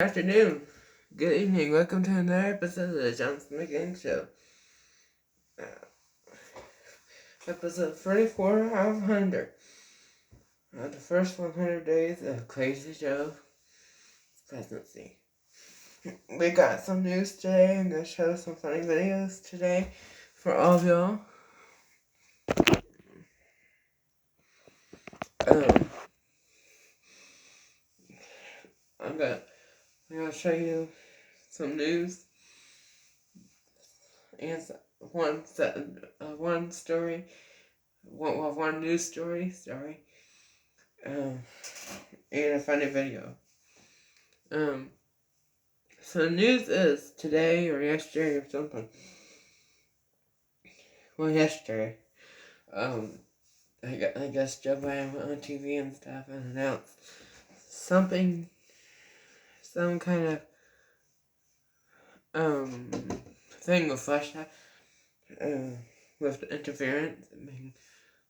Afternoon, good evening, welcome to another episode of the Jonhson Mclang Show. Uh, episode 34 out of 100. The first 100 days of Crazy Joe's presidency. We got some news today. I'm going to show some funny videos today for all of y'all. I'm going to show you some news and one news story, and a funny video. So the news is today or yesterday or something. Well, yesterday. I guess Joe Biden went on TV and stuff and announced some kind of thing with Russia, with the interference,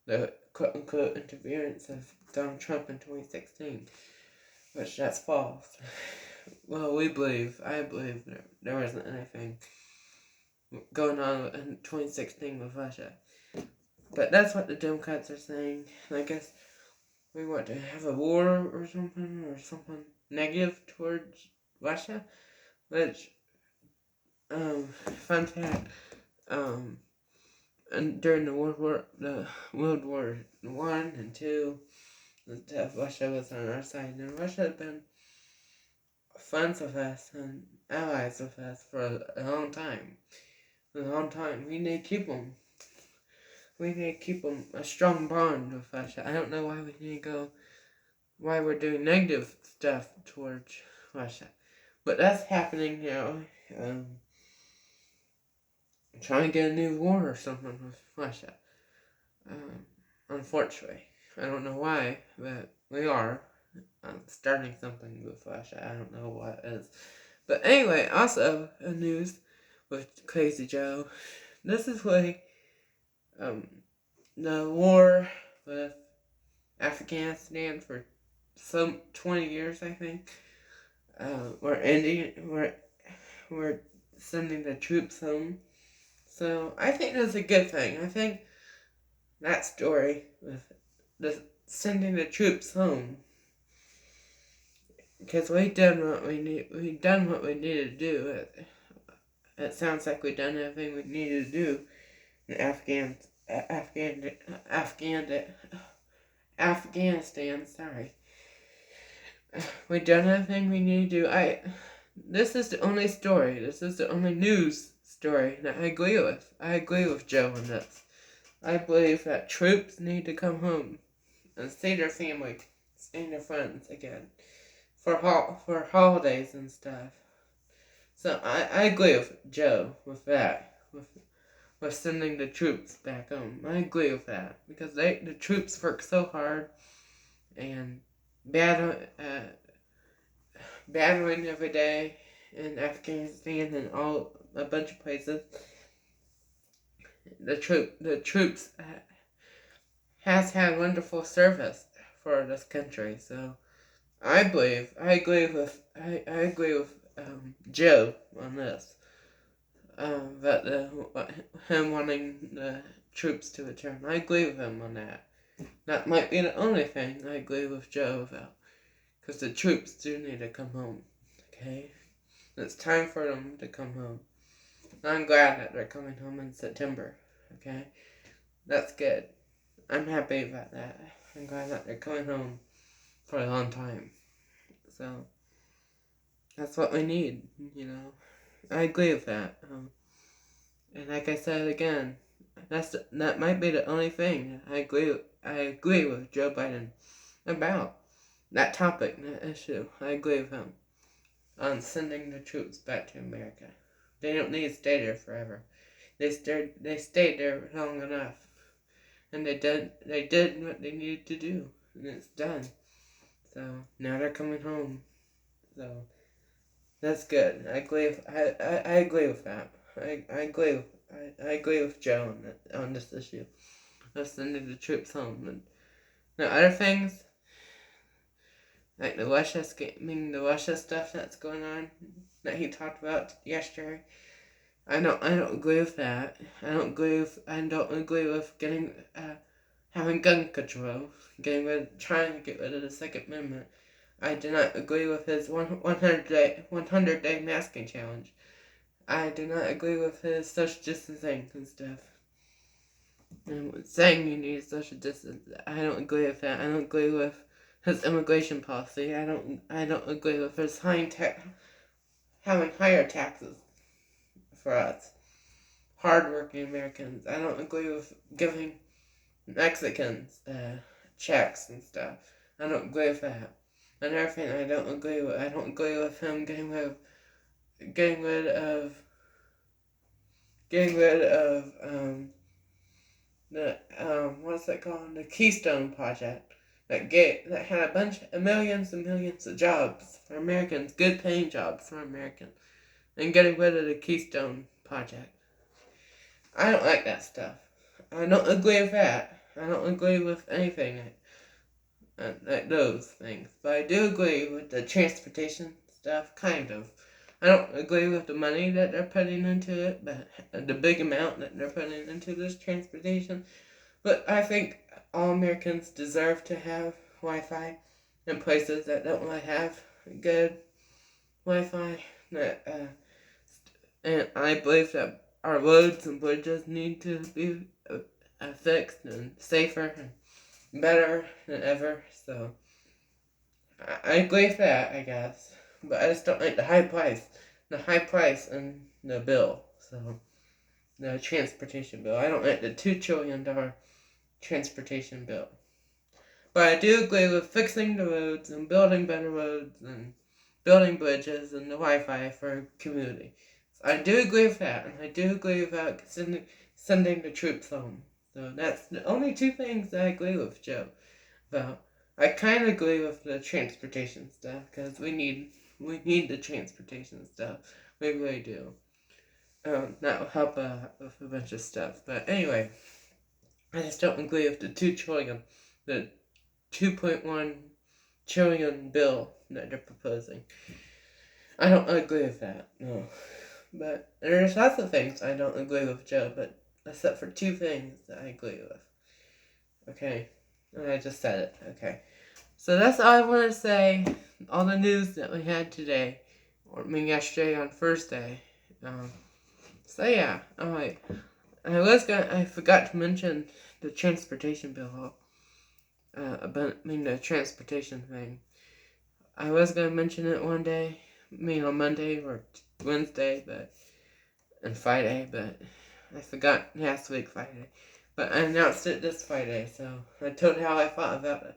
the quote-unquote interference of Donald Trump in 2016, which that's false. Well, I believe there wasn't anything going on in 2016 with Russia. But that's what the Democrats are saying. I guess we want to have a war or something negative towards Russia, which, fun fact, and during the World War I and II, Russia was on our side, and Russia had been friends with us and allies with us for a long time. We need to keep them. We need to keep a strong bond with Russia. I don't know why we're doing negative stuff towards Russia. But that's happening now. Trying to get a new war or something with Russia. Unfortunately. I don't know why, but we are starting something with Russia. I don't know what it is. But anyway, also news with Crazy Joe. This is like the war with Afghanistan for some 20 years, I think. We're sending the troops home. So I think that's a good thing. I think that story with sending the troops home, because we've done what we needed to do. It sounds like we've done everything we needed to do in Afghanistan. Sorry, we've done everything we need to do. This is the only story. This is the only news story that I agree with. I agree with Joe on this. I believe that troops need to come home and see their family, see their friends again for holidays and stuff. So I agree with Joe with that, with sending the troops back home. I agree with that because the troops work so hard and battling every day in Afghanistan and a bunch of places. The troops has had wonderful service for this country. So I agree with Joe on this. That him wanting the troops to return. I agree with him on that. That might be the only thing I agree with Joe about. Because the troops do need to come home. Okay? It's time for them to come home. I'm glad that they're coming home in September. Okay? That's good. I'm happy about that. I'm glad that they're coming home for a long time. So, that's what we need, I agree with that. And like I said again, that might be the only thing I agree with Joe Biden about. That topic, that issue. I agree with him on sending the troops back to America. They don't need to stay there forever. They stayed there long enough. And they did what they needed to do. And it's done. So now they're coming home. So that's good. I agree with that. I agree with Joe on this issue of sending the troops home. And now other things like the Russia stuff that's going on that he talked about yesterday. I don't agree with that. I don't agree with getting having gun control, trying to get rid of the Second Amendment. I do not agree with his 100 day masking challenge. I do not agree with his social distancing and stuff. And saying you need social distance, I don't agree with that. I don't agree with his immigration policy. I don't agree with his having higher taxes for us hardworking Americans. I don't agree with giving Mexicans checks and stuff. I don't agree with that. Another thing I don't agree with him getting rid of the what's it called, the Keystone Project that had a bunch of millions and millions of jobs for Americans, good paying jobs for Americans, and getting rid of the Keystone Project. I don't like that stuff. I don't agree with that. I don't agree with anything like those things. But I do agree with the transportation stuff, kind of. I don't agree with the money that they're putting into it, but the big amount that they're putting into this transportation. But I think all Americans deserve to have Wi-Fi in places that don't really have good Wi-Fi. And I believe that our roads and bridges need to be fixed and safer and better than ever. So I agree with that, I guess. But I just don't like the high price and the bill. So the transportation bill. I don't like the $2 trillion transportation bill. But I do agree with fixing the roads and building better roads and building bridges and the Wi-Fi for community. So I do agree with that, and I do agree about sending the troops home. So that's the only two things that I agree with Joe about. I kind of agree with the transportation stuff because we need the transportation stuff. We really do. That will help with a bunch of stuff. But anyway, I just don't agree with the the 2.1 trillion bill that they're proposing. I don't agree with that. No. But there's lots of things I don't agree with Joe, but except for two things that I agree with. Okay. And I just said it. Okay. So that's all I want to say. All the news that we had today. Yesterday on Thursday. So yeah. Alright. I forgot to mention the transportation bill. The transportation thing. I was gonna mention it one day. On Monday or Wednesday, and Friday, but I forgot last week Friday. But I announced it this Friday, so I told how I thought about it,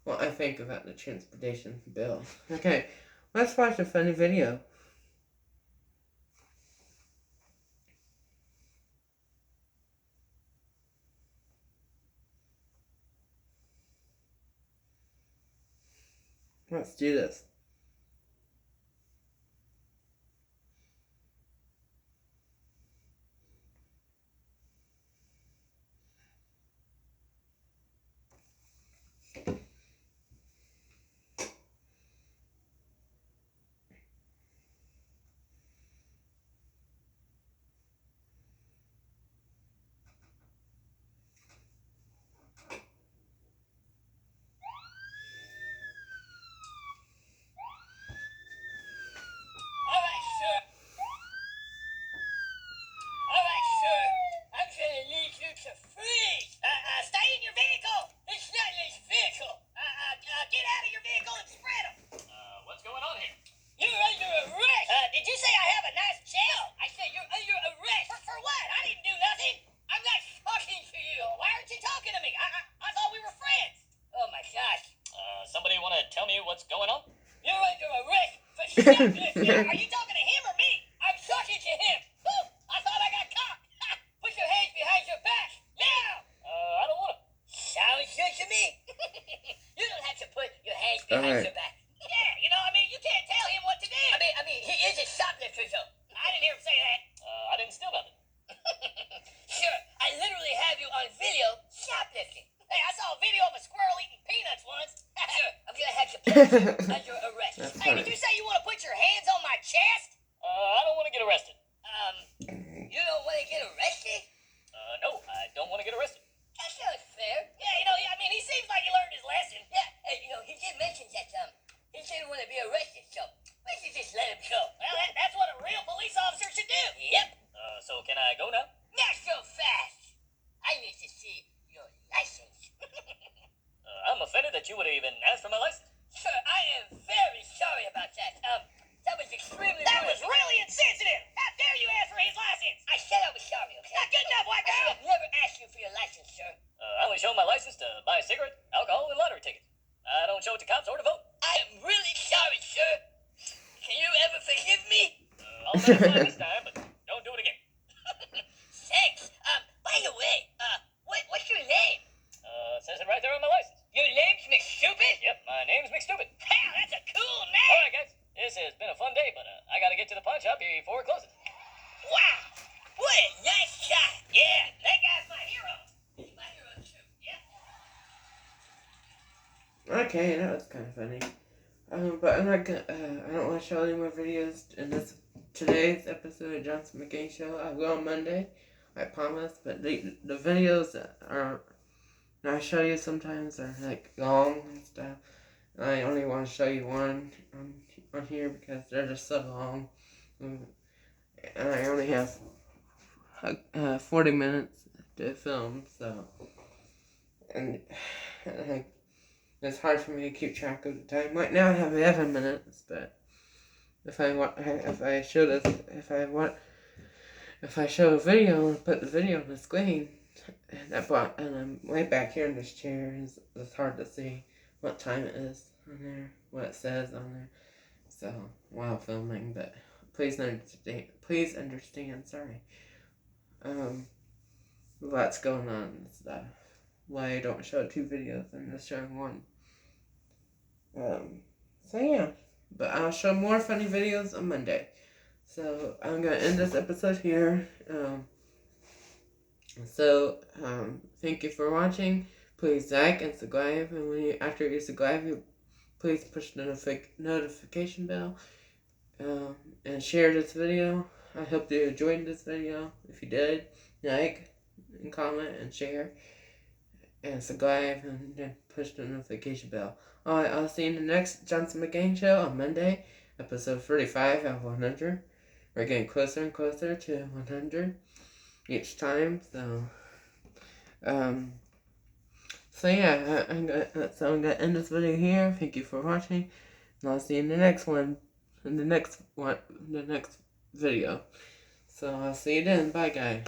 what I think about the transportation bill. Okay, let's watch a funny video. Let's do this. Are you talking to him or me? I'm talking to him. Woo! I thought I got caught. Put your hands behind your back. Now. I don't want to. Sounds good to me. You don't have to put your hands behind your back. Yeah, you can't tell him what to do. He is a shoplifter, though. I didn't hear him say that. I didn't steal nothing. Sure, I literally have you on video shoplifting. Hey, I saw a video of a squirrel Under arrest. That's Hey, funny. did you say you want to put your hands on my chest? I don't want to get arrested. You don't want to get arrested? No, I don't want to get arrested. That sounds fair. Yeah, I mean, he seems like he learned his lesson. Yeah, he did mention that, he didn't want to be arrested, so we should just let him go. Well, that's what a real police officer should do. Yep. So can I go now? Not so fast. I need to see your license. I'm offended that you would even ask for my license. Sir, I am very sorry about that. That was extremely That was really insensitive! How dare you ask for his license? I said I was sorry, okay? Not good enough, white girl! I should have never asked you for your license, sir. I only show my license to buy a cigarette, alcohol, and lottery tickets. I don't show it to cops or to vote. I am really sorry, sir. Can you ever forgive me? I'll let it fly this time, but don't do it again. Thanks. By the way, what's your name? Says it right there on my license. Your name's McStupid? Yep, my name's McStupid. Wow, that's a cool name! Alright, guys. This has been a fun day, but I gotta get to the pawn shop before it closes. Wow! What a nice shot! Yeah, that guy's my hero. He's my hero too, yeah? Okay, that was kind of funny. But I'm not gonna. I don't want to show any more videos in today's episode of Jonhson Mclang Show. I will on Monday, I promise. But the videos that I show you sometimes are like long and stuff. And I only want to show you one on here because they're just so long, and I only have 40 minutes to film. So, and it's hard for me to keep track of the time. Right now I have 11 minutes, but if I show a video and put the video on the screen, and I'm way back here in this chair, it's hard to see what time it is on there, what it says on there. So while filming, but please understand. Sorry. Lots going on and stuff. Why I don't show 2 videos and just showing 1. So yeah, but I'll show more funny videos on Monday. So I'm gonna end this episode here. Thank you for watching. Please like and subscribe, and after you subscribe, please push the notification bell, and share this video. I hope you enjoyed this video. If you did, like and comment and share and subscribe and then push the notification bell. Alright, I'll see you in the next Jonhson Mclang Show on Monday, episode 35 out of 100. We're getting closer and closer to 100 each time, so yeah, I'm gonna end this video here. Thank you for watching, and I'll see you in the next video. So I'll see you then. Bye, guys.